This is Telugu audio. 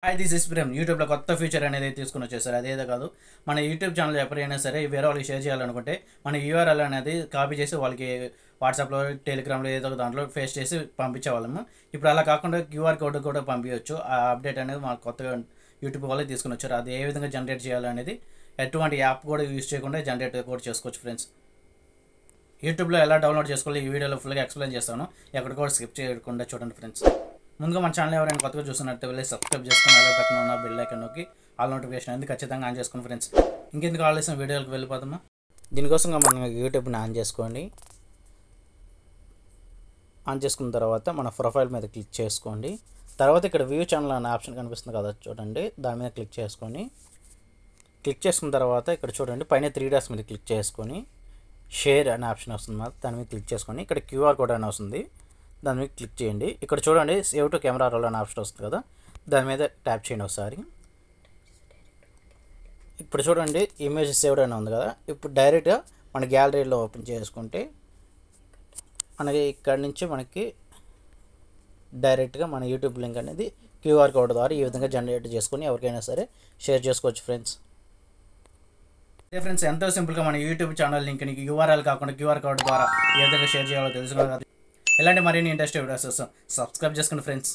Hi this is Prem. యూట్యూబ్లో కొత్త ఫీచర్ అనేది తీసుకుని వచ్చేసారు. అదేదో కాదు, మన యూట్యూబ్ ఛానల్ ఎవరైనా సరే వేరే వాళ్ళకి షేర్ చేయాలనుకుంటే మన యూఆర్ఎల్ అనేది కాపీ చేసి వాళ్ళకి వాట్సాప్లో, టెలిగ్రామ్లో ఏదో ఒక దాంట్లో పేస్ట్ చేసి పంపించేవాళ్ళము. ఇప్పుడు అలా కాకుండా క్యూఆర్ కోడ్ కూడా పంపించవచ్చు. ఆ అప్డేట్ అనేది మాకు కొత్తగా యూట్యూబ్ వాళ్ళే తీసుకుని వచ్చారు. అది ఏ విధంగా జనరేట్ చేయాలనేది ఎటువంటి యాప్ కూడా యూజ్ చేయకుండా జనరేట్ కూడా చేసుకోవచ్చు ఫ్రెండ్స్. యూట్యూబ్లో ఎలా డౌన్లోడ్ చేసుకోవాలి ఈ వీడియోలో ఫుల్గా ఎక్స్ప్లెయిన్ చేస్తాను. ఎక్కడ కూడా స్కిప్ చేయకుండా చూడండి ఫ్రెండ్స్. ముందుగా మన ఛానల్ ఎవరైనా కొత్తగా చూస్తున్నట్టు వెళ్ళి సబ్స్క్రైబ్ చేసుకుని అలా పక్కన ఉన్న బెల్ ఐకాన్ నొక్కి ఆల్ నోటిఫికేషన్ అనేది ఖచ్చితంగా ఆన్ చేసుకోండి ఫ్రెండ్స్. ఇంకెందుకు ఆలస్యం వీడియోలకు వెళ్ళిపోతామా. దీనికోసంగా మనం యూట్యూబ్ని ఆన్ చేసుకోండి. ఆన్ చేసుకున్న తర్వాత మన ప్రొఫైల్ మీద క్లిక్ చేసుకోండి. తర్వాత ఇక్కడ వ్యూ ఛానల్ అనే ఆప్షన్ కనిపిస్తుంది కదా, చూడండి, దాని మీద క్లిక్ చేసుకొని క్లిక్ చేసుకున్న తర్వాత ఇక్కడ చూడండి పైన 3 డాట్స్ మీద క్లిక్ చేసుకొని షేర్ అనే ఆప్షన్ వస్తుంది, దాని మీద క్లిక్ చేసుకొని ఇక్కడ క్యూఆర్ కోడ్ అని వస్తుంది, దాని మీద క్లిక్ చేయండి. ఇక్కడ చూడండి సేవ్ టు కెమెరా రోల్ అనే ఆప్షన్ వస్తుంది కదా, దాని మీద ట్యాప్ చేయండి ఒకసారి. ఇప్పుడు చూడండి ఇమేజ్ సేవ్డ్ అని ఉంది కదా, ఇప్పుడు డైరెక్ట్గా మన గ్యాలరీలో ఓపెన్ చేసుకుంటే మనకి ఇక్కడ నుంచి మనకి డైరెక్ట్గా మన యూట్యూబ్ లింక్ అనేది క్యూఆర్ కోడ్ ద్వారా ఈ విధంగా జనరేట్ చేసుకొని ఎవరికైనా సరే షేర్ చేసుకోవచ్చు ఫ్రెండ్స్. అదే ఫ్రెండ్స్, ఎంతో సింపుల్గా మన యూట్యూబ్ ఛానల్ లింక్ని యూఆర్ఎల్ కాకుండా క్యూఆర్ కోడ్ ద్వారా ఏ విధంగా షేర్ చేయాలో తెలుసుకోవాలి. ఇలాంటి మరిన్ని ఇంట్రెస్టింగ్ వీడియోస్ సబ్స్క్రైబ్ చేసుకోండి ఫ్రెండ్స్.